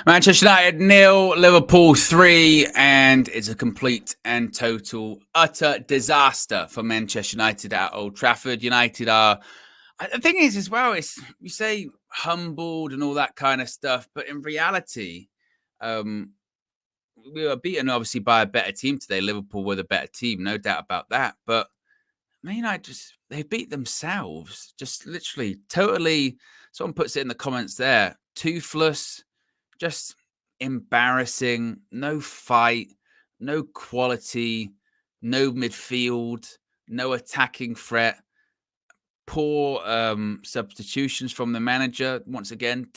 Manchester United 0, Liverpool 3, and it's a complete and total utter disaster for Manchester United at Old Trafford. United are, the thing is as well, it's, you say humbled and all that kind of stuff, but in reality, we were beaten obviously by a better team today. Liverpool were the better team, no doubt about that. But Man United they beat themselves, just literally, totally. Someone puts it in the comments there, toothless, just embarrassing, no fight, no quality, no midfield, no attacking threat, poor substitutions from the manager. Once again,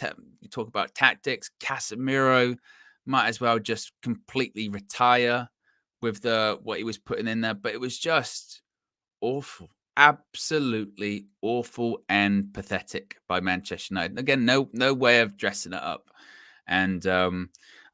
you talk about tactics. Casemiro might as well just completely retire with what he was putting in there, but it was just awful. Absolutely awful and pathetic by Manchester United. Again, no way of dressing it up. And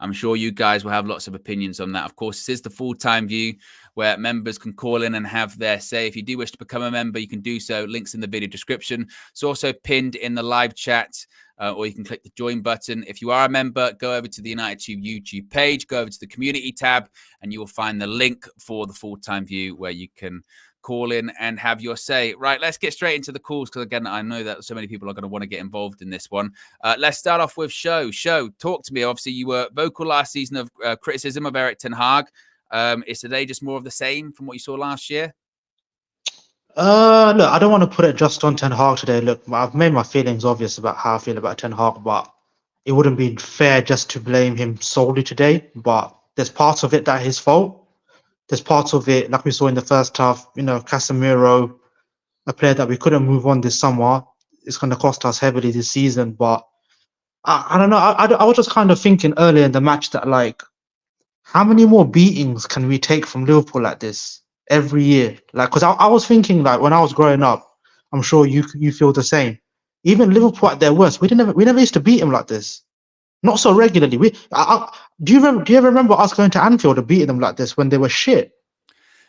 I'm sure you guys will have lots of opinions on that. Of course, this is the full-time view where members can call in and have their say. If you do wish to become a member, you can do so. Links in the video description. It's also pinned in the live chat, or you can click the join button. If you are a member, go over to the United Tube YouTube page, go over to the community tab, and you will find the link for the full-time view where you can call in and have your say. Right, let's get straight into the calls, because again, I know that so many people are going to want to get involved in this one. Let's start off with Show. Show, talk to me. Obviously, you were vocal last season of criticism of Erik ten Hag. Is today just more of the same from what you saw last year? Look, I don't want to put it just on Ten Hag today. Look, I've made my feelings obvious about how I feel about Ten Hag, but it wouldn't be fair just to blame him solely today. But there's parts of it that his fault. There's parts of it, like we saw in the first half, Casemiro, a player that we couldn't move on this summer. It's going to cost us heavily this season. But I don't know. I was just kind of thinking earlier in the match that, like, how many more beatings can we take from Liverpool like this every year? Like, because I was thinking, like, when I was growing up, I'm sure you feel the same. Even Liverpool at their worst, we never used to beat him like this. Not so regularly. Do you ever remember us going to Anfield and beating them like this when they were shit?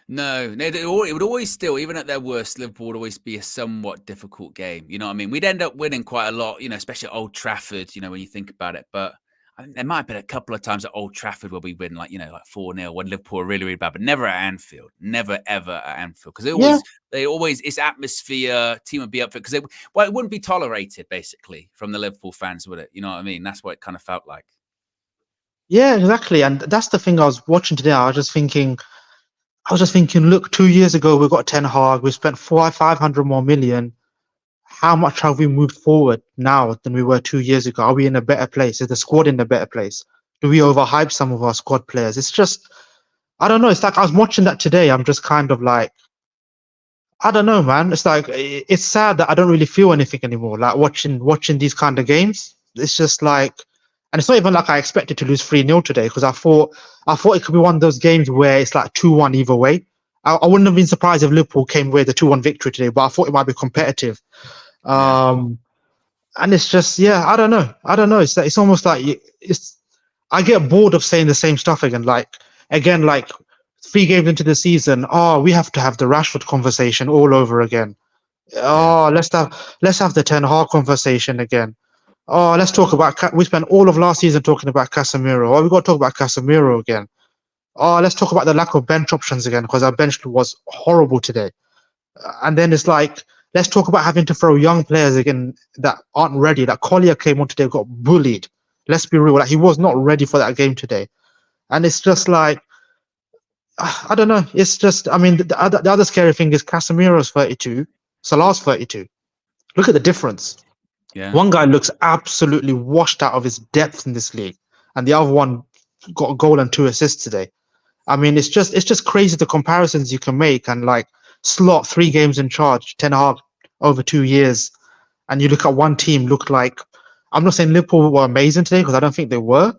No, it would always still, even at their worst, Liverpool would always be a somewhat difficult game. You know what I mean? We'd end up winning quite a lot, especially at Old Trafford, when you think about it. But I think there might have been a couple of times at Old Trafford where we win, like 4-0 when Liverpool are really, really bad, but never at Anfield. Never, ever at Anfield. Because they always, it's atmosphere, team would be up for it. Because it wouldn't be tolerated, basically, from the Liverpool fans, would it? You know what I mean? That's what it kind of felt like. Yeah, exactly. And that's the thing I was watching today. I was just thinking, look, 2 years ago, we got Ten Hag. We spent 500 more million. How much have we moved forward now than we were 2 years ago? Are we in a better place? Is the squad in a better place? Do we overhype some of our squad players? It's just, I don't know. It's like I was watching that today. I'm just kind of like, I don't know, man. It's like, it's sad that I don't really feel anything anymore. Like watching these kind of games. It's just like, and it's not even like I expected to lose 3-0 today, because I thought it could be one of those games where it's like 2-1 either way. I wouldn't have been surprised if Liverpool came with a 2-1 victory today, but I thought it might be competitive. And it's just, I don't know. It's almost like I get bored of saying the same stuff again. Like 3 games into the season, we have to have the Rashford conversation all over again. Let's have the Ten Hag conversation again. Let's talk about. We spent all of last season talking about Casemiro. We got to talk about Casemiro again. Let's talk about the lack of bench options again, because our bench was horrible today. And then it's like, let's talk about having to throw young players again that aren't ready. Like Collier came on today, got bullied. Let's be real, like he was not ready for that game today. And it's just like, I don't know. It's just, I mean, the other scary thing is Casemiro's 32, Salah's 32. Look at the difference. Yeah. One guy looks absolutely washed out of his depth in this league, and the other one got a goal and 2 assists today. I mean, it's just crazy the comparisons you can make. And like Slot, 3 games in charge, Ten Hag over 2 years, and you look at one team looked like, I'm not saying Liverpool were amazing today, because I don't think they were,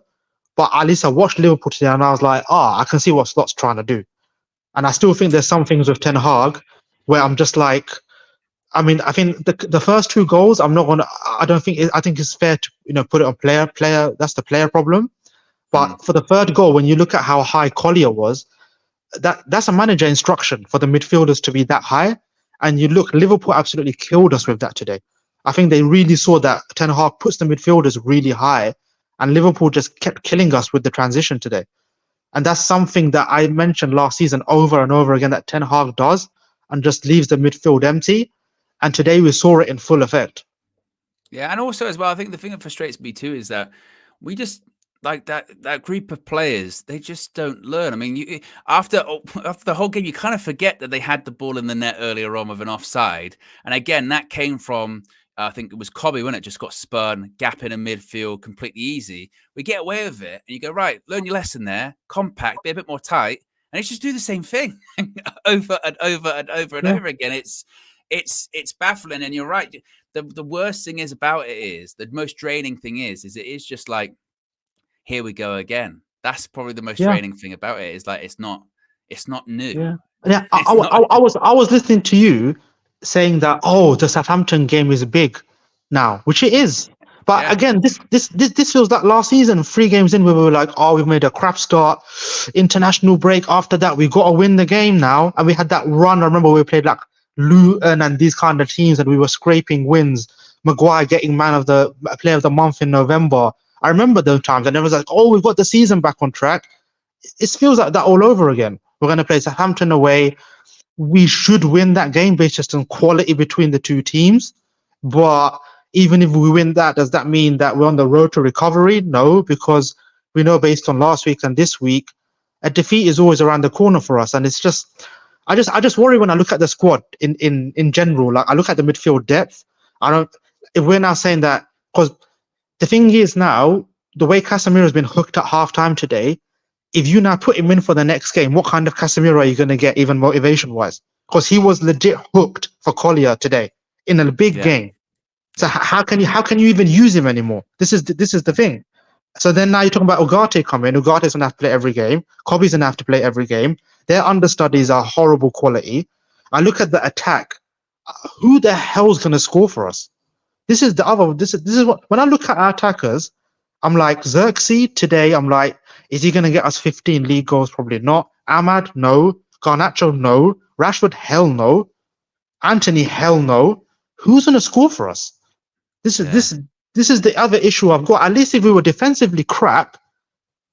but at least I watched Liverpool today and I was like, I can see what Slot's trying to do. And I still think there's some things with Ten Hag where I'm just like, I mean, I think the first 2 goals, I think it's fair to put it on player. That's the player problem. But for the third goal, when you look at how high Collier was, that's a manager instruction for the midfielders to be that high. And you look, Liverpool absolutely killed us with that today. I think they really saw that Ten Hag puts the midfielders really high, and Liverpool just kept killing us with the transition today. And that's something that I mentioned last season over and over again that Ten Hag does, and just leaves the midfield empty. And today we saw it in full effect. Yeah, and also as well, I think the thing that frustrates me too is that we just like that group of players. They just don't learn. I mean, after the whole game, you kind of forget that they had the ball in the net earlier on with an offside, and again, that came from I think it was Kobe when it just got spun, gap in a midfield, completely easy. We get away with it, and you go right, learn your lesson there, compact, be a bit more tight, and it's just do the same thing over and over and over and over again. It's baffling, and you're right. The worst thing is about it is the most draining thing is it is just like, here we go again. That's probably the most draining thing about it is like it's not new. Yeah. I was listening to you saying that the Southampton game is big now, which it is. But again, this feels like last season, 3 games in, where we were like, we've made a crap start, international break. After that, we got to win the game now, and we had that run. I remember we played like Luton and these kind of teams, and we were scraping wins. Maguire getting player of the month in November. I remember those times, and it was like, we've got the season back on track. It feels like that all over again. We're going to play Southampton away. We should win that game based on quality between the two teams. But even if we win that, does that mean that we're on the road to recovery? No, because we know based on last week and this week, a defeat is always around the corner for us. And it's just, I just worry when I look at the squad in general. Like I look at the midfield depth. If we're now saying that, because the thing is now, the way Casemiro has been hooked at halftime today, if you now put him in for the next game, what kind of Casemiro are you going to get, even motivation-wise? Because he was legit hooked for Collier today in a big game. So how can you even use him anymore? This is the thing. So then now you're talking about Ugarte coming. Ugarte's going to have to play every game. Kobe's going to have to play every game. Their understudies are horrible quality. I look at the attack. Who the hell's going to score for us? This is what, when I look at our attackers, I'm like, Xerxes today, I'm like, is he going to get us 15 league goals? Probably not. Ahmad, no. Garnacho, no. Rashford, hell no. Anthony, hell no. Who's going to score for us? This is the other issue I've got. At least if we were defensively crap,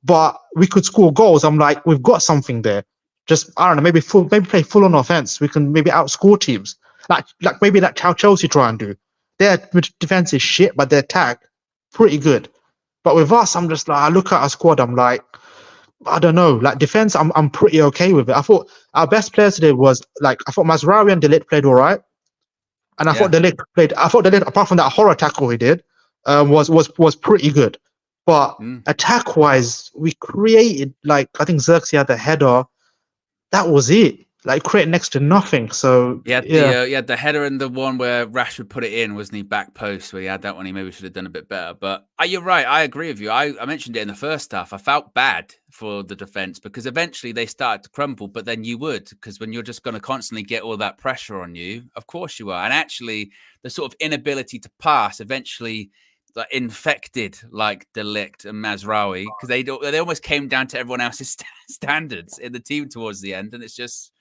but we could score goals, I'm like, we've got something there. Just, I don't know, maybe play full on offense. We can maybe outscore teams. Like maybe that's how Chelsea try and do. Their defense is shit, but their attack, pretty good. But with us, I'm just like, I look at our squad, I'm like, I don't know. Like defense, I'm pretty okay with it. I thought our best players today was like, I thought Mazraoui and De Ligt played all right. And I thought De Ligt, apart from that horror tackle he did, was pretty good. But attack-wise, we created, like, I think Xerxes had the header. That was it. Like, created next to nothing. So, the header and the one where Rashford put it in, wasn't he? Back post, where he had that one. He maybe should have done a bit better. But you're right. I agree with you. I mentioned it in the first half. I felt bad for the defense because eventually they started to crumble. But then you would, because when you're just going to constantly get all that pressure on you, of course you are. And actually, the sort of inability to pass eventually infected like De Ligt and Mazraoui, because they almost came down to everyone else's standards in the team towards the end. And it's just...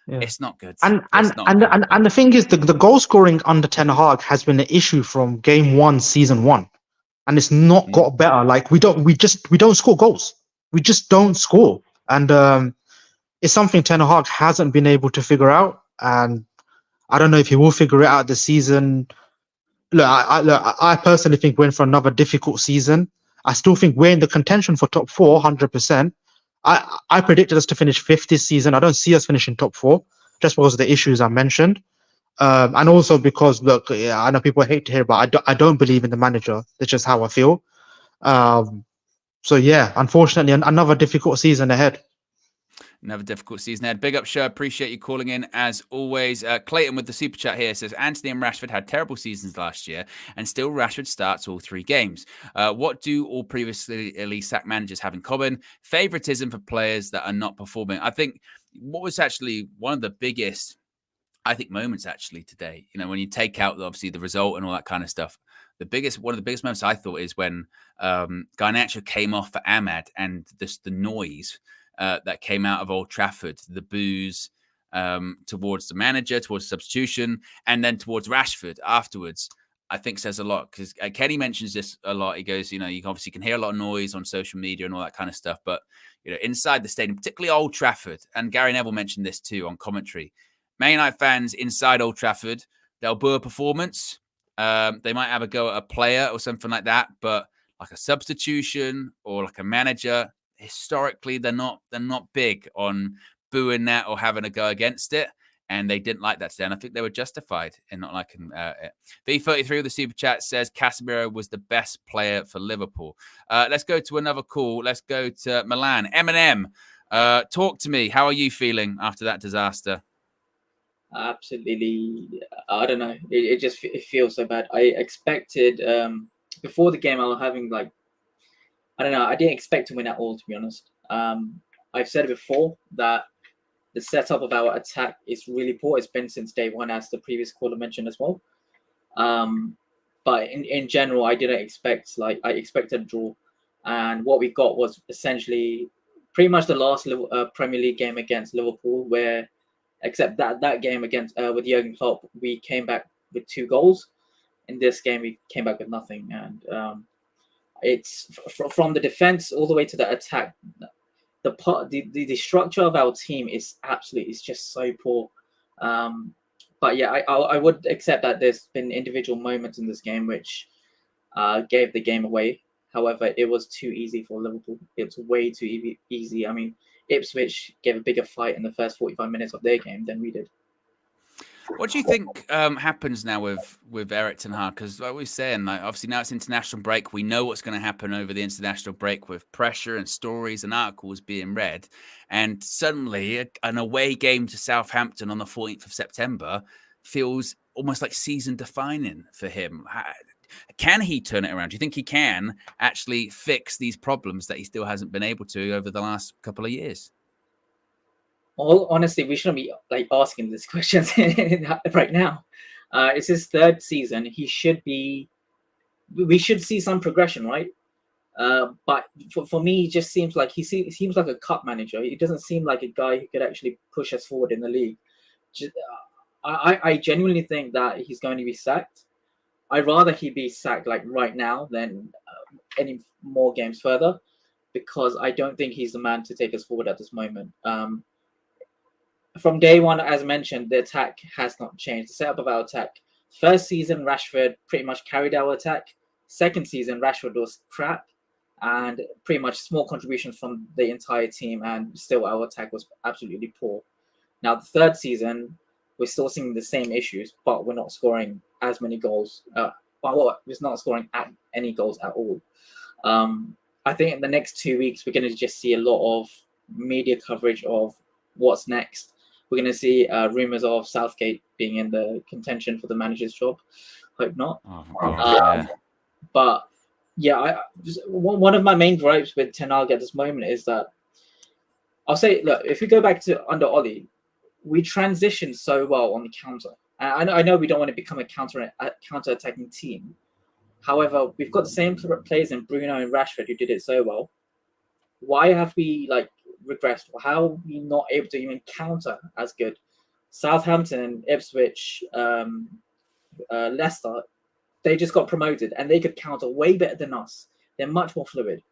it's not good. And the thing is, the goal scoring under Ten Hag has been an issue from game 1, season 1, and it's not got better. Like we don't score goals. We just don't score, and it's something Ten Hag hasn't been able to figure out. And I don't know if he will figure it out this season. Look, I personally think we're in for another difficult season. I still think we're in the contention for top 4, 100%. I predicted us to finish 5th this season. I don't see us finishing top 4, just because of the issues I mentioned. And also because, look, I know people hate to hear, but I don't believe in the manager. That's just how I feel. So, yeah, unfortunately, another difficult season ahead. Another difficult season ahead. Big up, show. Appreciate you calling in as always. Clayton with the super chat here says Anthony and Rashford had terrible seasons last year, and still Rashford starts all 3 games. What do all previously sacked managers have in common? Favoritism for players that are not performing. I think what was actually one of the biggest, moments actually today. You know, when you take out obviously the result and all that kind of stuff. One of the biggest moments I thought is when Garnacho came off for Ahmad, and the noise that came out of Old Trafford, the boos towards the manager, towards substitution, and then towards Rashford afterwards. I think says a lot, because Kenny mentions this a lot. He goes, you obviously can hear a lot of noise on social media and all that kind of stuff, but inside the stadium, particularly Old Trafford, and Gary Neville mentioned this too on commentary. Man United fans inside Old Trafford, they'll boo a performance. They might have a go at a player or something like that, but like a substitution or like a manager, historically they're not big on booing that or having a go against it. And they didn't like that today. And I think they were justified in not liking it. V33 of the Super Chat says Casemiro was the best player for Liverpool. Let's go to another call. Let's go to Milan. Eminem, talk to me. How are you feeling after that disaster? Absolutely. I don't know. It feels so bad. I expected, before the game, I was having I don't know. I didn't expect to win at all, to be honest. I've said it before that the setup of our attack is really poor. It's been since day one, as the previous caller mentioned as well. But in general, I didn't expect, I expected a draw. And what we got was essentially pretty much the last Premier League game against Liverpool, where, except that game against with Jurgen Klopp, we came back with 2 goals. In this game, we came back with nothing. And it's from the defense all the way to the attack. The structure of our team is just so poor. But yeah, I would accept that there's been individual moments in this game which gave the game away. However, it was too easy for Liverpool. It's way too easy. I mean, Ipswich gave a bigger fight in the first 45 minutes of their game than we did. What do you think happens now with Erik ten Hag? Because like we were saying, obviously now it's international break. We know what's going to happen over the international break with pressure and stories and articles being read. And suddenly an away game to Southampton on the 14th of September feels almost like season defining for him. Can he turn it around? Do you think he can actually fix these problems that he still hasn't been able to over the last couple of years? Well, honestly, we shouldn't be asking these questions right now. It's his 3rd season. We should see some progression, right? But for me, it just seems like he seems like a cup manager. He doesn't seem like a guy who could actually push us forward in the league. I genuinely think that he's going to be sacked. I'd rather he be sacked right now than any more games further, because I don't think he's the man to take us forward at this moment. From day one, as mentioned, the attack has not changed. The setup of our attack. First season, Rashford pretty much carried our attack. Second season, Rashford was crap, and pretty much small contributions from the entire team, and still our attack was absolutely poor. Now, the 3rd season, we're still seeing the same issues, but we're not scoring as many goals. We're not scoring any goals at all. I think in the next 2 weeks, we're going to just see a lot of media coverage of what's next. We're going to see rumors of Southgate being in the contention for the manager's job. Hope not. Yeah. But yeah, one of my main gripes with Ten Hag at this moment is that I'll say, look, if we go back to under Ollie, we transitioned so well on the counter. I know we don't want to become a counter-attacking team. However, we've got the same players in Bruno and Rashford who did it so well. Why have we regressed? How are we not able to even counter as good? Southampton, Ipswich, Leicester, they just got promoted and they could counter way better than us. They're much more fluid.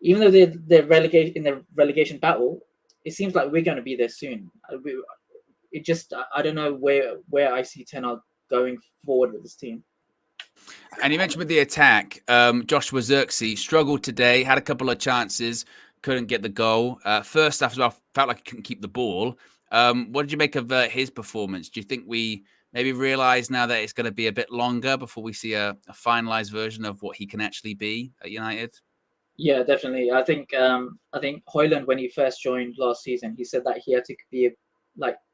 Even though they're in the relegation battle, it seems like we're going to be there soon. I don't know where I see Ten Hag going forward with this team. And you mentioned with the attack, Joshua Zirkzee struggled today, had a couple of chances, couldn't get the goal. First half as well, felt like he couldn't keep the ball. What did you make of his performance? Do you think we maybe realize now that it's going to be a bit longer before we see a finalized version of what he can actually be at United? Yeah, definitely. I think Højlund, when he first joined last season, he said that he had to be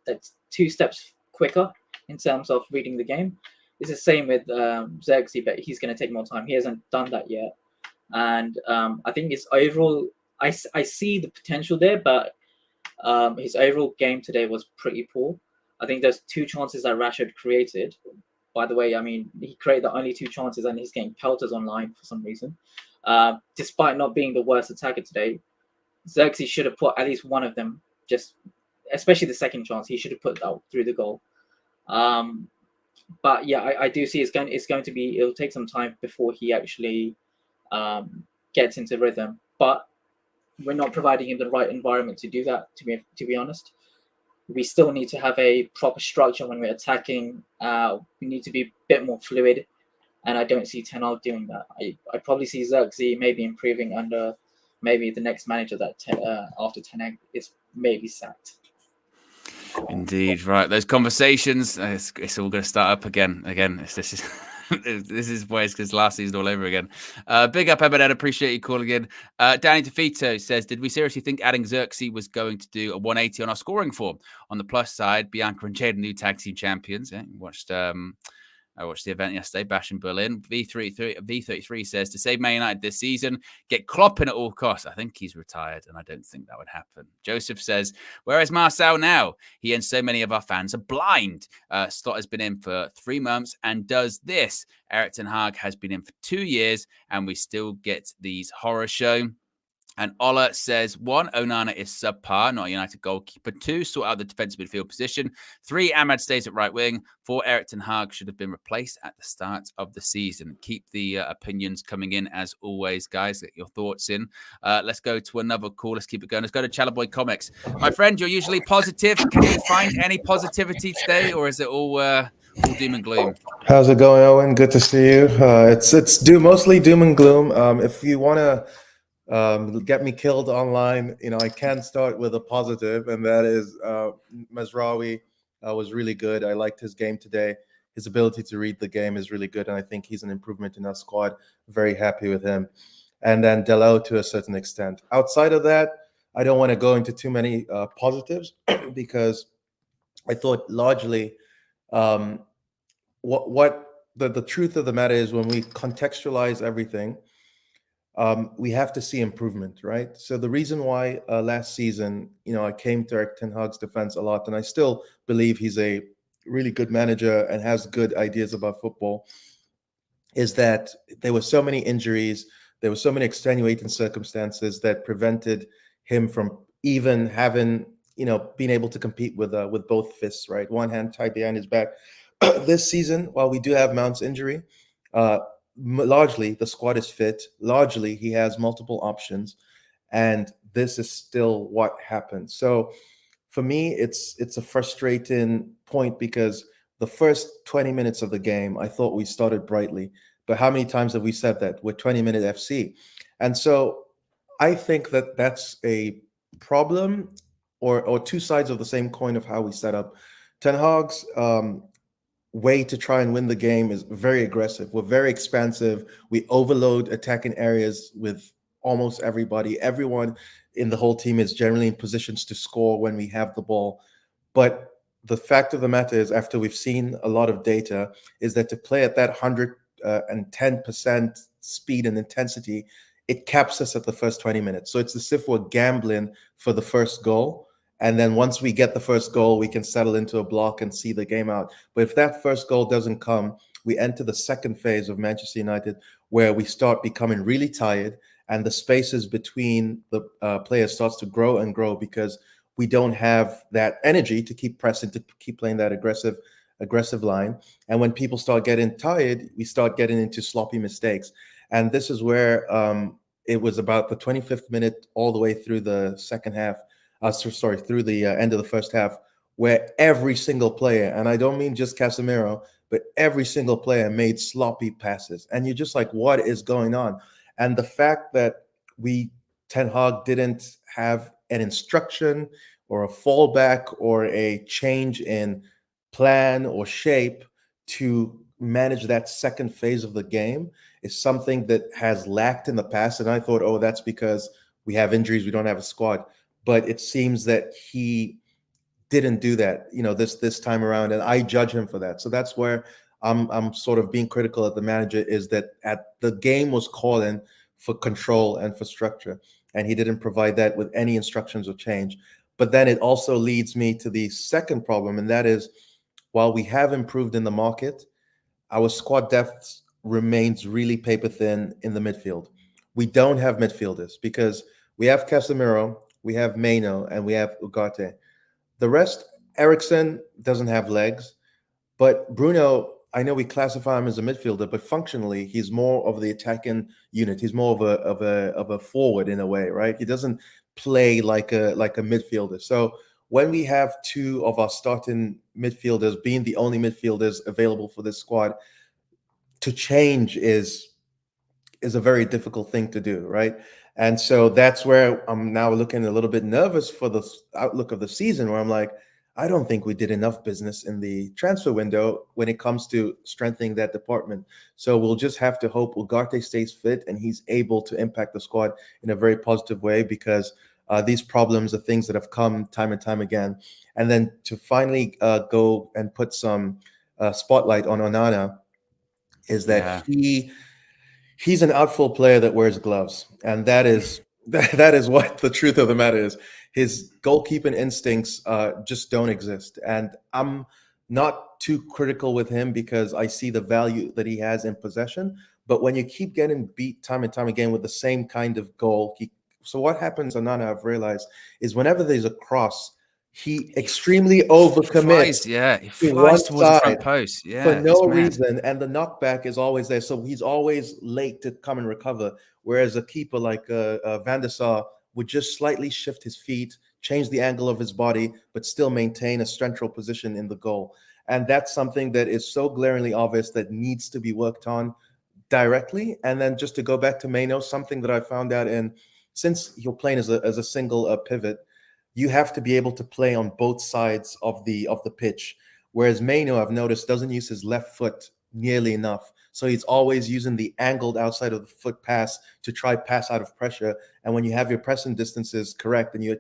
that's 2 steps quicker in terms of reading the game. It's the same with Zirkzee, but he's going to take more time. He hasn't done that yet. And I think his overall, I see the potential there, but his overall game today was pretty poor. I think there's 2 chances that Rashford created. By the way, I mean, he created the only 2 chances and he's getting pelters online for some reason. Despite not being the worst attacker today, Zirkzee should have put at least one of them, especially the second chance, he should have put out through the goal. But yeah, I do see it'll take some time before he actually gets into rhythm. But we're not providing him the right environment to do that. To be honest, we still need to have a proper structure when we're attacking. We need to be a bit more fluid, and I don't see Ten Hag doing that. I probably see Xerxes maybe improving under maybe the next manager that after Ten Hag is maybe sacked. Indeed, right. Those conversations, it's all going to start up again. This is this is boys because last season all over again. Big up, Eminem. Appreciate you calling in. Danny DeFito says, "Did we seriously think adding Xerxes was going to do a 180 on our scoring form? On the plus side, Bianca and Jade, new tag team champions. Yeah, I watched the event yesterday, Bash in Berlin. V33 says, to save Man United this season, get Klopp in at all costs. I think he's retired, and I don't think that would happen. Joseph says, where is Marcel now? He and so many of our fans are blind. Slot has been in for 3 months and does this. Erik ten Hag has been in for 2 years, and we still get these horror show. And Ola says, 1, Onana is subpar, not a United goalkeeper. 2, sort out the defensive midfield position. 3, Ahmad stays at right wing. 4, Erik ten Hag should have been replaced at the start of the season. Keep the opinions coming in as always, guys. Get your thoughts in. Let's go to another call. Let's keep it going. Let's go to Chalaboy Comics. My friend, you're usually positive. Can you find any positivity today, or is it all doom and gloom? How's it going, Owen? Good to see you. It's mostly doom and gloom. If you want to get me killed online, I can start with a positive, and that is Mazraoui was really good. I liked his game today. His ability to read the game is really good, and I think he's an improvement in our squad. Very happy with him. And then Delao to a certain extent. Outside of that, I don't want to go into too many positives because I thought largely what the truth of the matter is, when we contextualize everything, we have to see improvement, right? So the reason why last season, I came to Erik ten Hag's defense a lot, and I still believe he's a really good manager and has good ideas about football, is that there were so many injuries, there were so many extenuating circumstances that prevented him from even having, being able to compete with both fists, right? One hand tied behind his back. This season, while we do have Mount's injury, largely the squad is fit. Largely he has multiple options, and this is still what happened. So for me, it's a frustrating point because the first 20 minutes of the game, I thought we started brightly. But how many times have we said that? We're 20-minute FC. And so I think that that's a problem, or two sides of the same coin of how we set up. Ten Hag's way to try and win the game is very aggressive. We're very expansive. We overload attacking areas with almost everybody. Everyone in the whole team is generally in positions to score when we have the ball. But the fact of the matter is, after we've seen a lot of data, is that to play at that 110% speed and intensity, it caps us at the first 20 minutes. So it's as if we're gambling for the first goal. And then once we get the first goal, we can settle into a block and see the game out. But if that first goal doesn't come, we enter the second phase of Manchester United, where we start becoming really tired, and the spaces between the players starts to grow and grow because we don't have that energy to keep pressing, to keep playing that aggressive line. And when people start getting tired, we start getting into sloppy mistakes. And this is where it was about the 25th minute all the way through the second half. Through the end of the first half, where every single player, and I don't mean just Casemiro, but every single player made sloppy passes. And you're just like, what is going on? And the fact that Ten Hag didn't have an instruction or a fallback or a change in plan or shape to manage that second phase of the game is something that has lacked in the past. And I thought, oh, that's because we have injuries, we don't have a squad. But it seems that he didn't do that, this time around, and I judge him for that. So that's where I'm sort of being critical of the manager, is that the game was calling for control and for structure, and he didn't provide that with any instructions or change. But then it also leads me to the second problem, and that is, while we have improved in the market, our squad depth remains really paper thin in the midfield. We don't have midfielders because we have Casemiro, we have Maino, and we have Ugarte. The rest, Eriksen doesn't have legs, But Bruno, I know we classify him as a midfielder, but functionally he's more of the attacking unit. He's more of a forward in a way, right? He doesn't play like a midfielder. So when we have two of our starting midfielders being the only midfielders available for this squad, to change is a very difficult thing to do, right? And so that's where I'm now looking a little bit nervous for the outlook of the season, where I'm like, I don't think we did enough business in the transfer window when it comes to strengthening that department. So we'll just have to hope Ugarte stays fit and he's able to impact the squad in a very positive way, because these problems are things that have come time and time again. And then to finally go and put some spotlight on Onana is that he's an outfield player that wears gloves, and that is that is what the truth of the matter is. His goalkeeping instincts just don't exist, and I'm not too critical with him because I see the value that he has in possession. But when you keep getting beat time and time again with the same kind of goal, so what happens, Onana, I've realized, is whenever there's a cross, he extremely overcommits. He To flies one towards the front side post. for Yeah, it's no mad. reason, and the knockback is always there. So he's always late to come and recover. Whereas a keeper like Van der Sar would just slightly shift his feet, change the angle of his body, but still maintain a central position in the goal. And that's something that is so glaringly obvious that needs to be worked on directly. And then just to go back to Mano, something that I found out since you're playing as a single pivot, you have to be able to play on both sides of the pitch. Whereas Mano, I've noticed, doesn't use his left foot nearly enough. So he's always using the angled outside of the foot pass to try pass out of pressure. And when you have your pressing distances correct and you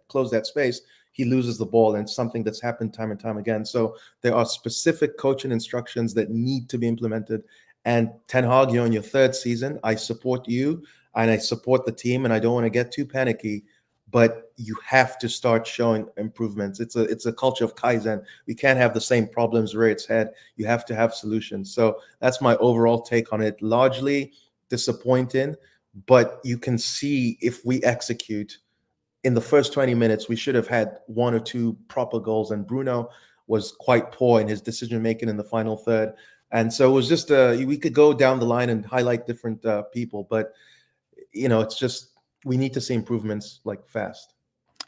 close that space, he loses the ball. And it's something that's happened time and time again. So there are specific coaching instructions that need to be implemented. And Ten Hag, you're in your third season. I support you and I support the team, and I don't want to get too panicky, but you have to start showing improvements. It's a culture of Kaizen. We can't have the same problems rear its head. You have to have solutions. So that's my overall take on it. Largely disappointing, but you can see if we execute in the first 20 minutes, we should have had one or two proper goals, and Bruno was quite poor in his decision making in the final third. And so it was just we could go down the line and highlight different people, but it's just we need to see improvements like fast.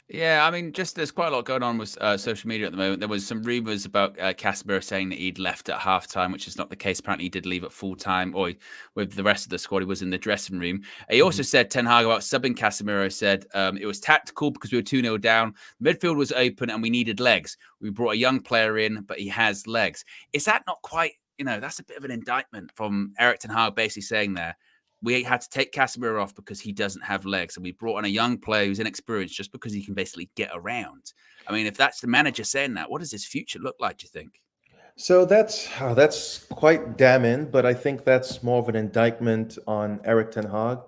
Yeah, I mean, just there's quite a lot going on with social media at the moment. There was some rumors about Casemiro saying that he'd left at halftime, which is not the case. Apparently, he did leave at full time, or with the rest of the squad, he was in the dressing room. He also said, Ten Hag, about subbing Casemiro, said it was tactical because we were 2-0 down. The midfield was open and we needed legs. We brought a young player in, but he has legs. Is that not quite, that's a bit of an indictment from Erik Ten Hag basically saying there, we had to take Casemiro off because he doesn't have legs. And we brought in a young player who's inexperienced just because he can basically get around. I mean, if that's the manager saying that, what does his future look like, do you think? So that's quite damning, but I think that's more of an indictment on Erik Ten Hag,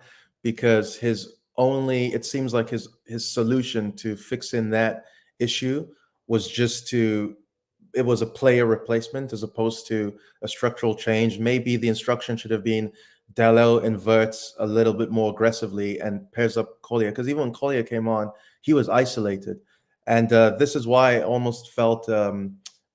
because it seems like his solution to fixing that issue was it was a player replacement as opposed to a structural change. Maybe the instruction should have been Dalot inverts a little bit more aggressively and pairs up Collier, because even when Collier came on, he was isolated. And this is why I almost felt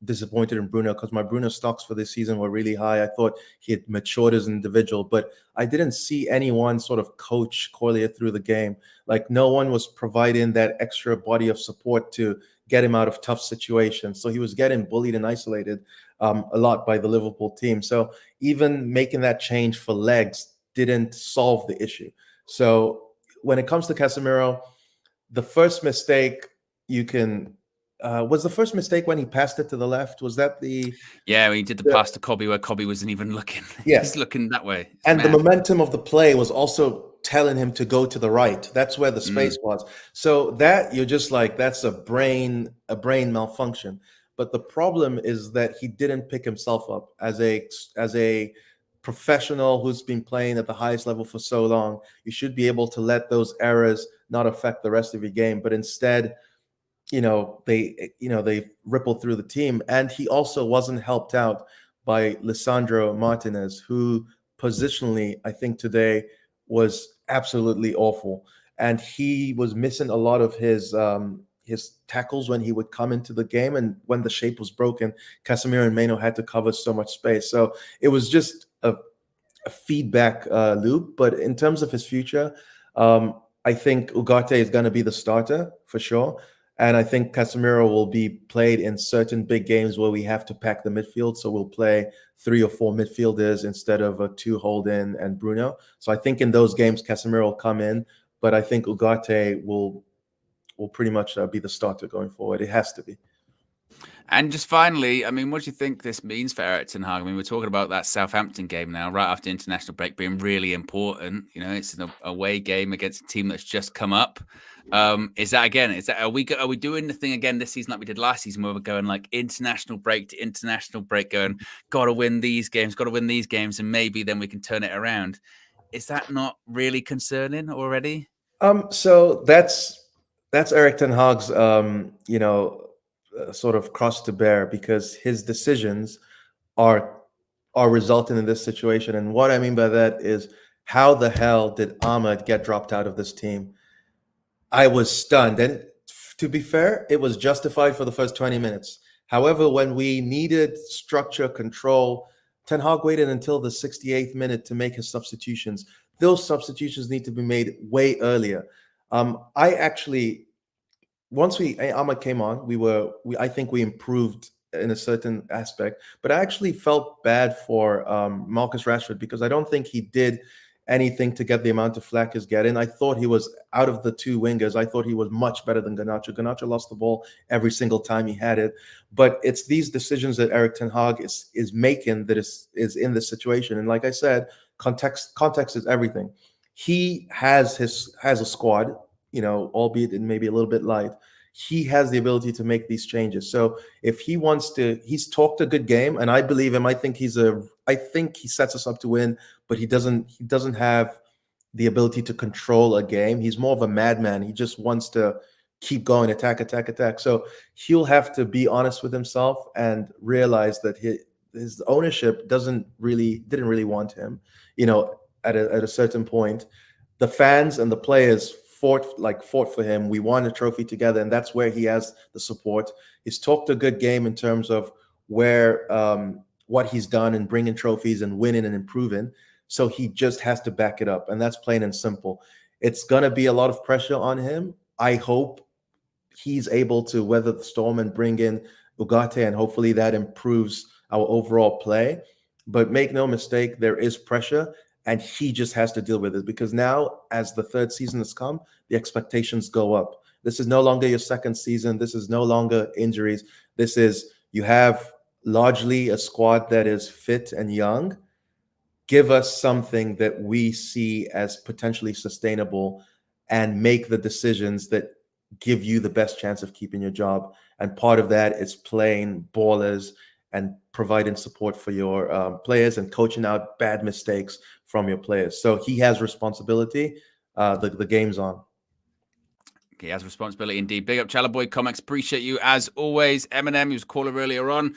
disappointed in Bruno, because my Bruno stocks for this season were really high. I thought he had matured as an individual, but I didn't see anyone sort of coach Collier through the game. Like, no one was providing that extra body of support to get him out of tough situations. So he was getting bullied and isolated a lot by the Liverpool team. So even making that change for legs didn't solve the issue. So when it comes to Casemiro, the first mistake was the first mistake when he passed it to the left. Was that the? Yeah, he did the pass to Kobe where Kobe wasn't even looking. Yeah. He's looking that way. It's and mad. The momentum of the play was also telling him to go to the right. That's where the space was. So that you're just like, that's a brain malfunction. But the problem is that he didn't pick himself up as a professional who's been playing at the highest level for so long. You should be able to let those errors not affect the rest of your game, but instead, they ripple through the team. And he also wasn't helped out by Lisandro Martinez, who positionally, I think today was absolutely awful. And he was missing a lot of his his tackles when he would come into the game, and when the shape was broken, Casemiro and Meno had to cover so much space. So it was just a feedback loop. But in terms of his future, I think Ugarte is going to be the starter for sure. And I think Casemiro will be played in certain big games where we have to pack the midfield. So we'll play 3 or 4 midfielders instead of 2 Holden and Bruno. So I think in those games, Casemiro will come in. But I think Ugarte will pretty much be the starter going forward. It has to be. And just finally, I mean, what do you think this means for Erik ten Hag? I mean, we're talking about that Southampton game now, right after international break, being really important. You know, it's an away game against a team that's just come up. Is that again? Are we doing the thing again this season like we did last season, where we're going like international break to international break, going got to win these games, and maybe then we can turn it around? Is that not really concerning already? So that's Erik ten Hag's sort of cross to bear, because his decisions are resulting in this situation. And what I mean by that is, how the hell did Ahmed get dropped out of this team? I was stunned. And to be fair, it was justified for the first 20 minutes. However, when we needed structure, control, Ten Hag waited until the 68th minute to make his substitutions. Those substitutions need to be made way earlier. Once Ahmed came on, I think we improved in a certain aspect, but I actually felt bad for Marcus Rashford, because I don't think he did anything to get the amount of flack he's getting. I thought he was, out of the 2 wingers, I thought he was much better than Garnacho. Garnacho lost the ball every single time he had it, but it's these decisions that Erik ten Hag is making that is in this situation. And like I said, context is everything. He has a squad, albeit it may be a little bit light. He has the ability to make these changes. So if he wants to, he's talked a good game, and I believe him. I think he sets us up to win, but he doesn't have the ability to control a game. He's more of a madman. He just wants to keep going, attack. So he'll have to be honest with himself and realize that his ownership didn't really want him. At a certain point, the fans and the players fought for him. We won a trophy together, and that's where he has the support. He's talked a good game in terms of where what he's done and bringing trophies and winning and improving. So he just has to back it up, and that's plain and simple. It's gonna be a lot of pressure on him. I hope he's able to weather the storm and bring in Ugarte, and hopefully that improves our overall play. But make no mistake, there is pressure, and he just has to deal with it, because now, as the 3rd season has come, the expectations go up. This is no longer your 2nd season. This is no longer injuries. This is, you have largely a squad that is fit and young. Give us something that we see as potentially sustainable, and make the decisions that give you the best chance of keeping your job. And part of that is playing ballers and providing support for your players and coaching out bad mistakes from your players. So he has responsibility. The game's on. He has responsibility indeed. Big up Chalaboy Comics. Appreciate you as always. Eminem, who was a caller earlier on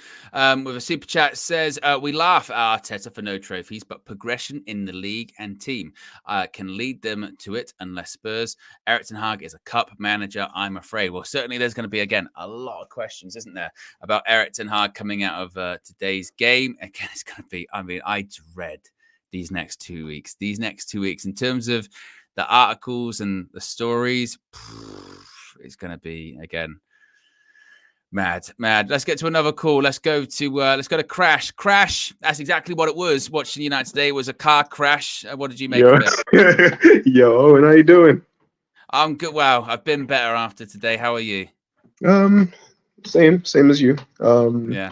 with a super chat, says, we laugh at Arteta for no trophies, but progression in the league and team can lead them to it unless Spurs. Erik ten Hag is a cup manager, I'm afraid. Well, certainly there's going to be, again, a lot of questions, isn't there, about Erik ten Hag coming out of today's game. Again, it's going to be, I dread these next 2 weeks. In terms of the articles and the stories, it's going to be, again, mad. Let's get to another call. Let's go to Crash. Crash, that's exactly what it was. Watching United today was a car crash. What did you make of it? Yo, Owen, how you doing? I'm good. Wow, I've been better after today. How are you? Same as you. Yeah.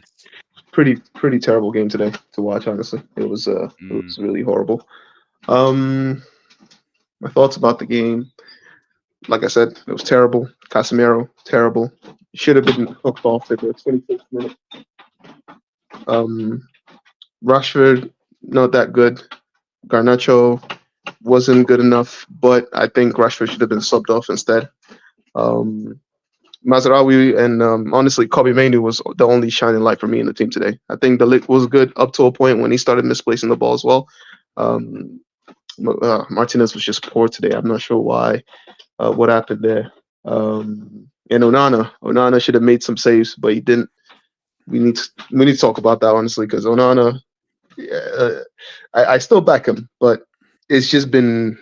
Pretty terrible game today to watch, honestly. It was really horrible. My thoughts about the game, like I said, it was terrible. Casemiro, terrible. Should have been hooked off at the 26th minute. Rashford, not that good. Garnacho wasn't good enough, but I think Rashford should have been subbed off instead. Mazraoui and honestly, Kobe Mainoo was the only shining light for me in the team today. I think the lick was good up to a point when he started misplacing the ball as well. Martinez was just poor today. I'm not sure why, what happened there. And Onana should have made some saves, but he didn't. We need to talk about that honestly, because Onana, I still back him, but it's just been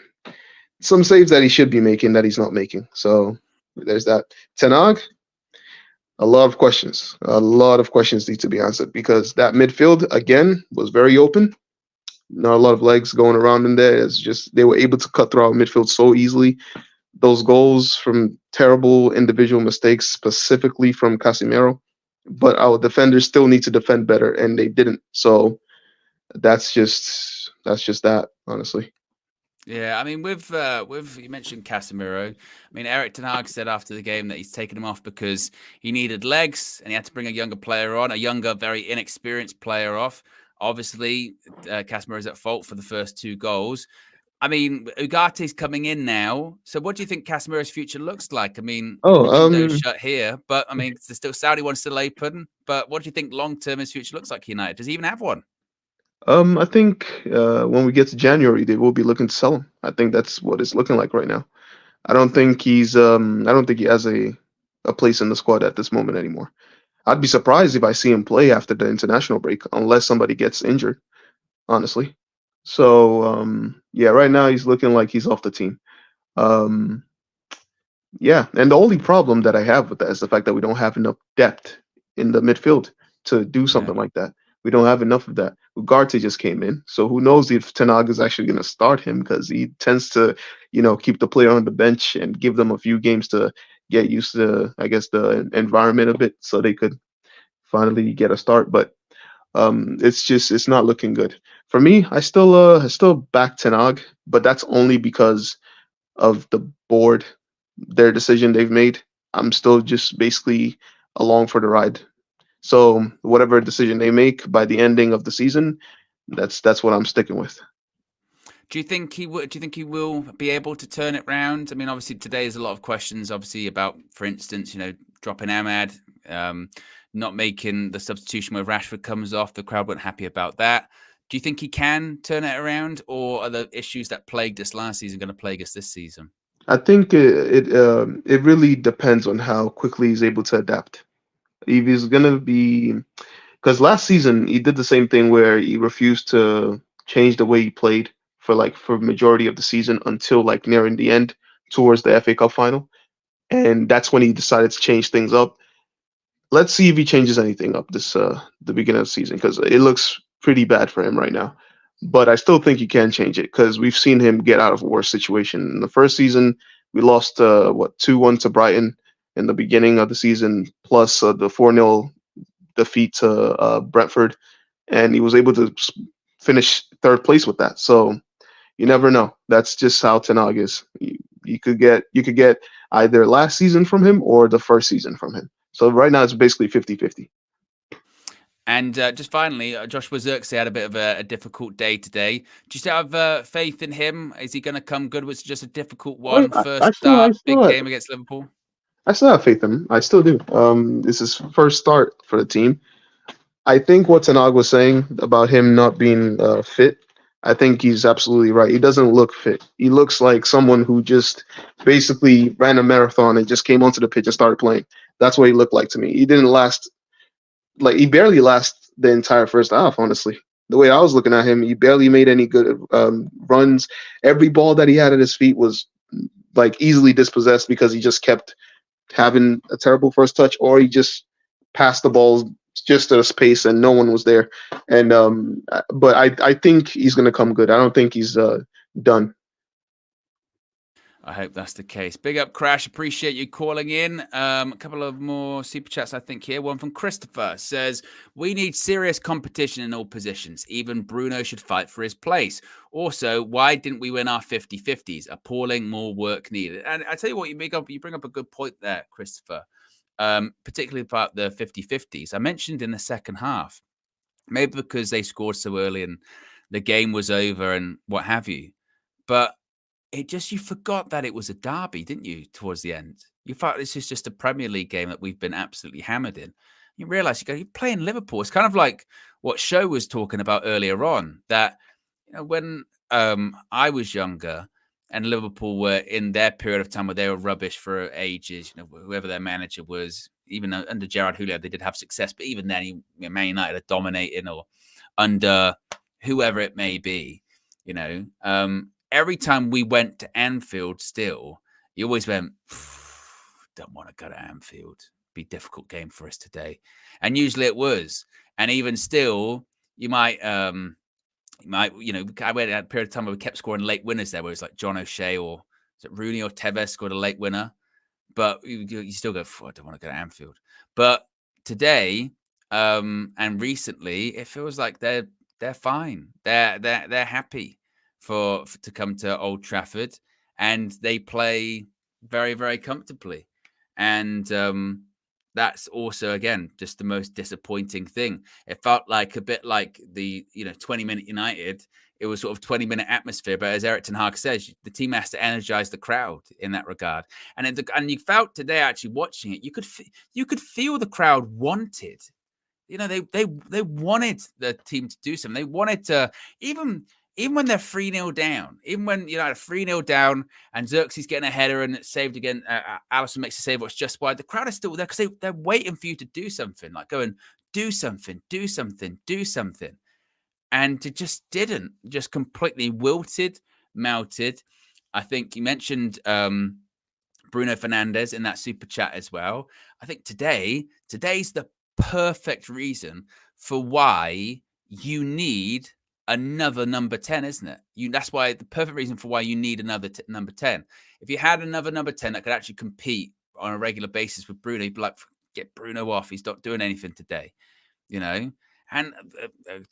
some saves that he should be making that he's not making. So there's that. Ten Hag, a lot of questions. A lot of questions need to be answered because that midfield again was very open. Not a lot of legs going around in there. It's just they were able to cut through our midfield so easily. Those goals from terrible individual mistakes, specifically from Casemiro, but our defenders still need to defend better, and they didn't. So that's just that, honestly. Yeah, I mean, with you mentioned Casemiro. I mean, Erik ten Hag said after the game that he's taken him off because he needed legs and he had to bring a younger player on, a younger, very inexperienced player off. Obviously, Casemiro is at fault for the first 2 goals. I mean, Ugate's coming in now. So what do you think Casemiro's future looks like? I mean, window's shut here, but I mean, there's still Saudi one's still open. But what do you think long-term his future looks like for United? Does he even have one? I think when we get to January, they will be looking to sell him. I think that's what it's looking like right now. I don't think he has a place in the squad at this moment anymore. I'd be surprised if I see him play after the international break, unless somebody gets injured, honestly. So yeah, right now he's looking like he's off the team. Yeah, and the only problem that I have with that is the fact that we don't have enough depth in the midfield to do something like that. We don't have enough of that. Ugarte just came in, so who knows if Ten Hag is actually going to start him, because he tends to, keep the player on the bench and give them a few games to get used to, I guess, the environment a bit, so they could finally get a start. But it's not looking good for me. I still back Ten Hag, but that's only because of the board, their decision they've made. I'm still just basically along for the ride. So whatever decision they make by the ending of the season, that's what I'm sticking with. Do you think he would? Do you think he will be able to turn it round? I mean, obviously today is a lot of questions, obviously about, for instance, dropping Ahmad, not making the substitution where Rashford comes off. The crowd weren't happy about that. Do you think he can turn it around, or are the issues that plagued us last season going to plague us this season? I think it really depends on how quickly he's able to adapt. If he's gonna be, because last season he did the same thing where he refused to change the way he played for majority of the season until nearing the end towards the FA Cup final, and that's when he decided to change things up. Let's see if he changes anything up this the beginning of the season, because it looks pretty bad for him right now. But I still think he can change it, because we've seen him get out of a worse situation. In the first season, we lost 2-1 to Brighton in the beginning of the season, plus the 4-0 defeat to Brentford, and he was able to finish 3rd place with that. So you never know. That's just how Ten Hag is. You could get either last season from him or the first season from him. So right now it's basically 50-50. And just finally, Joshua Zirkzee had a bit of a difficult day today. Do you still have faith in him? Is he going to come good? Was it just a difficult one? First start, big game against Liverpool? I still have faith in him. I still do. This is first start for the team. I think what Ten Hag was saying about him not being fit, I think he's absolutely right. He doesn't look fit. He looks like someone who just basically ran a marathon and just came onto the pitch and started playing. That's what he looked like to me. He didn't last, he barely lasted the entire first half, honestly. The way I was looking at him, he barely made any good runs. Every ball that he had at his feet was easily dispossessed because he just kept having a terrible first touch, or he just passed the balls just at a space and no one was there. And but I think he's going to come good. I don't think he's done. I hope that's the case. Big up, Crash. Appreciate you calling in. A couple of more super chats, I think, here. One from Christopher says, we need serious competition in all positions. Even Bruno should fight for his place. Also, why didn't we win our 50-50s? Appalling, more work needed. And I tell you what, you bring up a good point there, Christopher, particularly about the 50-50s. I mentioned in the second half, maybe because they scored so early and the game was over and what have you. But you forgot that it was a derby, didn't you, towards the end? You thought this is just a Premier League game that we've been absolutely hammered in. You realise you're playing Liverpool. It's kind of like what Show was talking about earlier on, that when I was younger and Liverpool were in their period of time where they were rubbish for ages. Whoever their manager was, even under Gerard Houllier, they did have success. But even then, Man United are dominating, or under whoever it may be. Every time we went to Anfield, still, you always went, don't want to go to Anfield. Be a difficult game for us today. And usually it was. And even still, you might, I went at a period of time where we kept scoring late winners there, where it's like John O'Shea or is it Rooney or Tevez scored a late winner. But you still go, I don't want to go to Anfield. But today and recently, it feels like they're fine. They're happy to come to Old Trafford, and they play very, very comfortably. And that's also, again, just the most disappointing thing. It felt like a bit like the 20-minute United. It was sort of 20-minute atmosphere, but as Erik ten Hag says, the team has to energize the crowd in that regard. And you felt today, actually watching it, you could feel the crowd wanted. They wanted the team to do something. They wanted to, even when they're 3-0 down, even when 3-0 down and Xerxes getting a header and it's saved again, Alisson makes a save what's just wide. The crowd is still there because they're waiting for you to do something, like going, do something. And it just didn't, just completely wilted, melted. I think you mentioned Bruno Fernandes in that super chat as well. I think today's the perfect reason for why you need another number 10, isn't it? That's why the perfect reason for why you need another number 10. If you had another number 10 that could actually compete on a regular basis with Bruno, you'd be like, get Bruno off. He's not doing anything today, And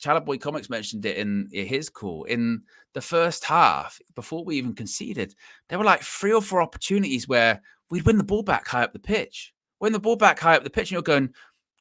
Chalaboy Comics mentioned it in his call. In the first half, before we even conceded, there were like 3 or 4 opportunities where we'd win the ball back high up the pitch. Win the ball back high up the pitch, and you're going,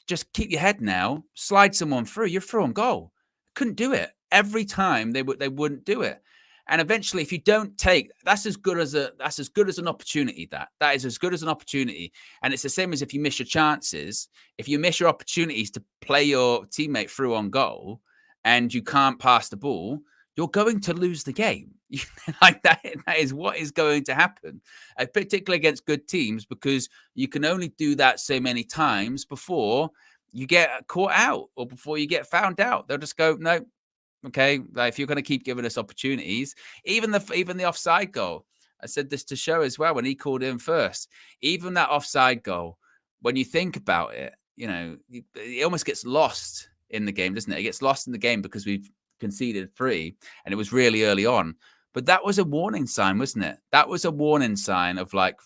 just keep your head now, slide someone through. You're through on goal. Couldn't do it. Every time they wouldn't do it. And eventually, if you don't take, that's as good as an opportunity. That is as good as an opportunity. And it's the same as if you miss your chances. If you miss your opportunities to play your teammate through on goal and you can't pass the ball, you're going to lose the game. Like that is what is going to happen, particularly against good teams, because you can only do that so many times before you get caught out or before you get found out. They'll just go, no. Okay, like if you're going to keep giving us opportunities, even the offside goal. I said this to Show as well when he called in first. Even that offside goal, when you think about it, it almost gets lost in the game, doesn't it? It gets lost in the game because we've conceded 3, and it was really early on. But that was a warning sign, wasn't it? That was a warning sign of like,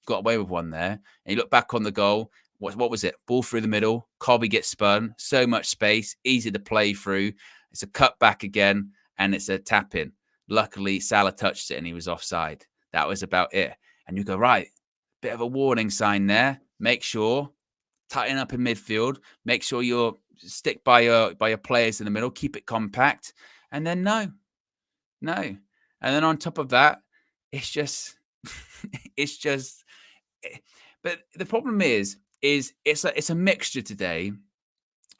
got away with one there. And you look back on the goal. What was it? Ball through the middle. Colby gets spun. So much space, easy to play through. It's a cut back again, and it's a tap in. Luckily, Salah touched it, and he was offside. That was about it. And you go, right, bit of a warning sign there. Make sure, tighten up in midfield. Make sure you stick by your players in the middle. Keep it compact. And then no. And then on top of that, it's just. But the problem is it's a mixture today.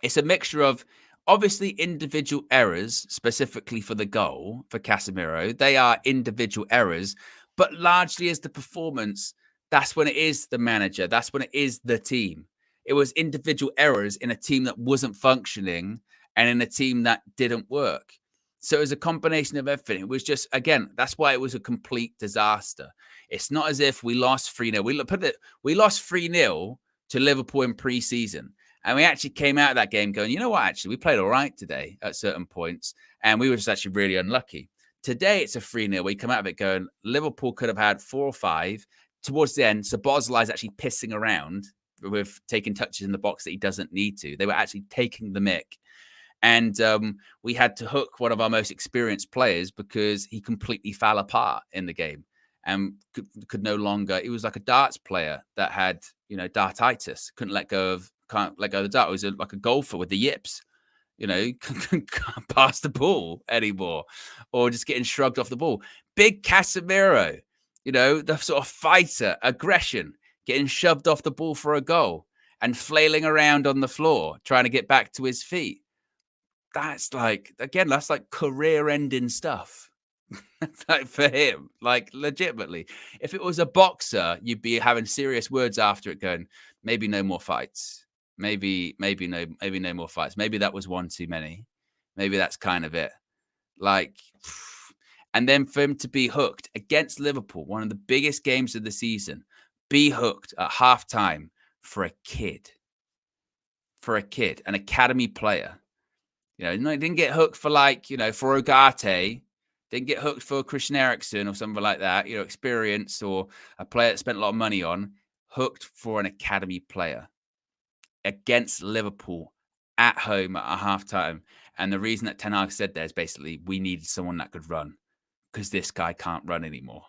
It's a mixture of, obviously, individual errors, specifically for the goal for Casemiro. They are individual errors, but largely as the performance, that's when it is the manager. That's when it is the team. It was individual errors in a team that wasn't functioning and in a team that didn't work. So it was a combination of everything. It was just, again, that's why it was a complete disaster. It's not as if we lost 3-0. We lost 3-0 to Liverpool in pre-season. And we actually came out of that game going, you know what, actually, we played all right today at certain points. And we were just actually really unlucky. Today, it's a 3-0. We come out of it going, Liverpool could have had 4 or 5. Towards the end, Szoboszlai is actually pissing around with taking touches in the box that he doesn't need to. They were actually taking the mick. And we had to hook one of our most experienced players because he completely fell apart in the game and could no longer. He was like a darts player that had, dartitis. Can't let go of the dart. It was like a golfer with the yips. Can't pass the ball anymore, or just getting shrugged off the ball. Big Casemiro, the sort of fighter, aggression, getting shoved off the ball for a goal and flailing around on the floor, trying to get back to his feet. That's like career-ending stuff. Like for him, like legitimately. If it was a boxer, you'd be having serious words after it going, maybe no more fights. Maybe no more fights. Maybe that was one too many. Maybe that's kind of it. Like, and then for him to be hooked against Liverpool, one of the biggest games of the season, be hooked at halftime for a kid, an academy player. You know, he didn't get hooked for like, you know, for Ugarte, didn't get hooked for Christian Eriksen or something like that, you know, experience or a player that spent a lot of money on, hooked for an academy player against Liverpool at home at a halftime. And the reason that Ten Hag said there is basically we needed someone that could run because this guy can't run anymore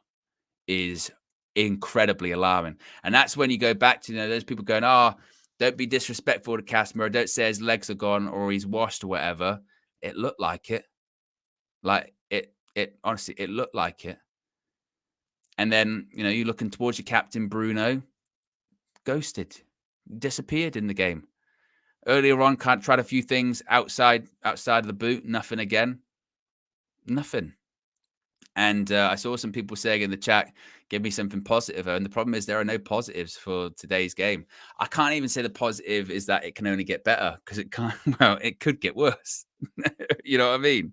is incredibly alarming. And that's when you go back to, you know, those people going, oh, don't be disrespectful to Casemiro. Don't say his legs are gone or he's washed or whatever. It looked like it. Like it honestly, it looked like it. And then, you know, you're looking towards your captain, Bruno, ghosted, disappeared in the game. Earlier on, tried a few things outside of the boot. Nothing again. Nothing. And I saw some people saying in the chat, give me something positive. And the problem is there are no positives for today's game. I can't even say the positive is that it can only get better because it can't. Well, it could get worse. You know what I mean?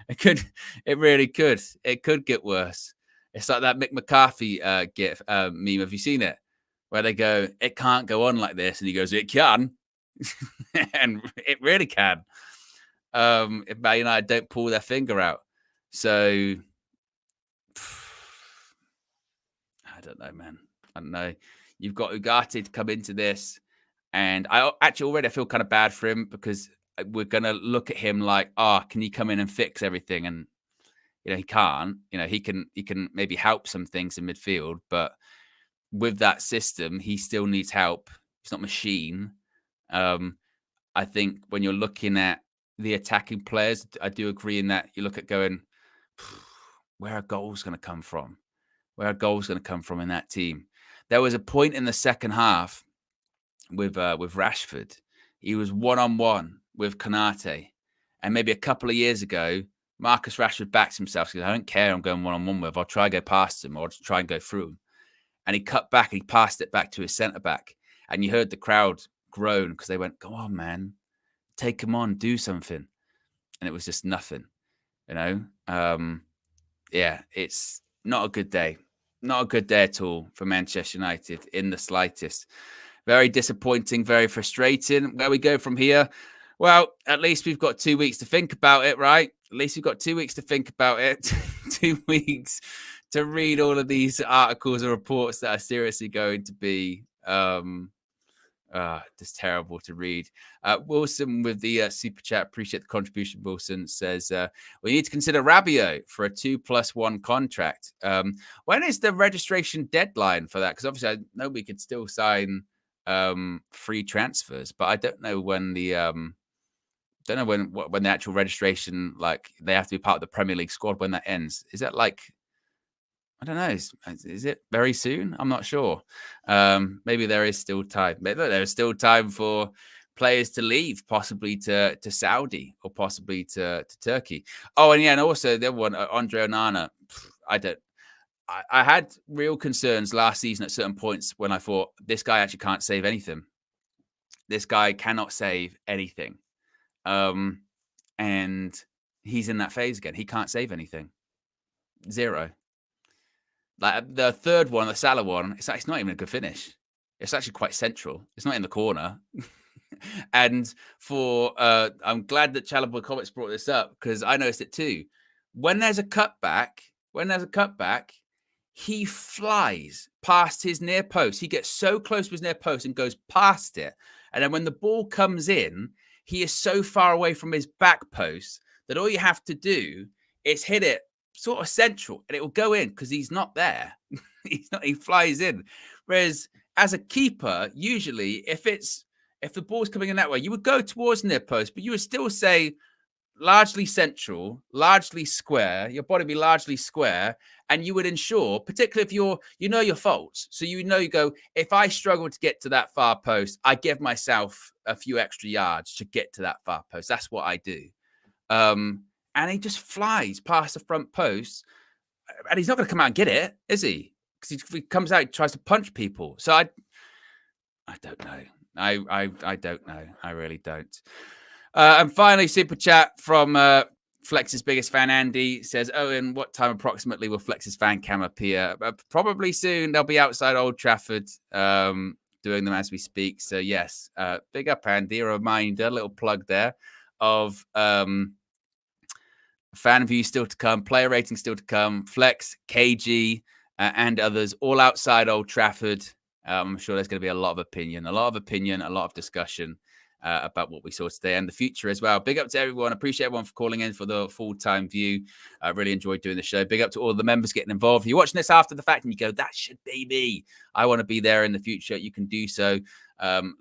It really could. It could get worse. It's like that Mick McCarthy gif meme. Have you seen it? Where they go, it can't go on like this. And he goes, it can. And it really can. If Man United don't pull their finger out. So I don't know, man. I don't know. You've got Ugarte to come into this. And I actually already feel kind of bad for him because we're going to look at him like, can you come in and fix everything? And, you know, he can't. You know, he can maybe help some things in midfield. But with that system, he still needs help. He's not a machine. I think when you're looking at the attacking players, I do agree in that you look at going, where are goals going to come from? Where are goals going to come from in that team? There was a point in the second half with Rashford. He was one-on-one with Konate. And maybe a couple of years ago, Marcus Rashford backs himself. He goes, I don't care I'm going one-on-one with. I'll try and go past him or I'll try and go through him. And he cut back. He passed it back to his centre-back. And you heard the crowd groan because they went, go on, man. Take him on. Do something. And it was just nothing. You know? Yeah, it's not a good day. Not a good day at all for Manchester United in the slightest. Very disappointing, very frustrating. Where we go from here? Well, at least we've got 2 weeks to think about it, right? At least we've got 2 weeks to think about it. 2 weeks to read all of these articles and reports that are seriously going to be just terrible to read. Wilson with the super chat. Appreciate the contribution. Wilson says, we need to consider Rabiot for a 2+1 contract. When is the registration deadline for that? Because obviously I know we could still sign free transfers, but I don't know when the when the actual registration, like they have to be part of the Premier League squad when that ends. Is that like, I don't know. Is it very soon? I'm not sure. Maybe there is still time. Maybe there is still time for players to leave, possibly to Saudi or possibly to Turkey. Oh, and yeah, and also the other one, Andre Onana. I had real concerns last season at certain points when I thought this guy actually can't save anything. This guy cannot save anything. And he's in that phase again. He can't save anything. Zero. Like the third one, the Salah one, it's not even a good finish. It's actually quite central. It's not in the corner. And I'm glad that Challenboy Comics brought this up because I noticed it too. When there's a cutback, he flies past his near post. He gets so close to his near post and goes past it. And then when the ball comes in, he is so far away from his back post that all you have to do is hit it sort of central and it will go in because he's not there. He flies in. Whereas as a keeper, usually if the ball's coming in that way, you would go towards near post, but you would still say largely central, largely square, your body be largely square, and you would ensure, particularly if you know your faults. So you go, if I struggle to get to that far post, I give myself a few extra yards to get to that far post. That's what I do. and he just flies past the front post, and he's not going to come out and get it, is he? Because he comes out, he tries to punch people. So I don't know. I don't know. I really don't. And finally, super chat from Flex's biggest fan, Andy, says, Owen, what time approximately will Flex's fan cam appear? Probably soon. They'll be outside Old Trafford doing them as we speak. So, yes, big up, Andy. A reminder, a little plug there of fan view still to come, player rating still to come, Flex, KG, and others all outside Old Trafford. I'm sure there's going to be a lot of opinion, a lot of discussion about what we saw today and the future as well. Big up to everyone. Appreciate everyone for calling in for the full-time view. I really enjoyed doing the show. Big up to all the members getting involved. If you're watching this after the fact and you go, that should be me, I want to be there in the future, you can do so.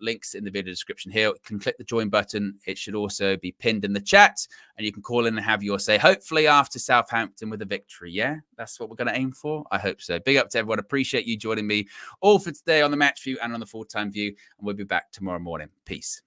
Links in the video description here. You can click the join button. It should also be pinned in the chat, and you can call in and have your say, hopefully after Southampton with a victory. Yeah, that's what we're going to aim for. I hope so. Big up to everyone. Appreciate you joining me all for today on the match view and on the full-time view, and we'll be back tomorrow morning. Peace.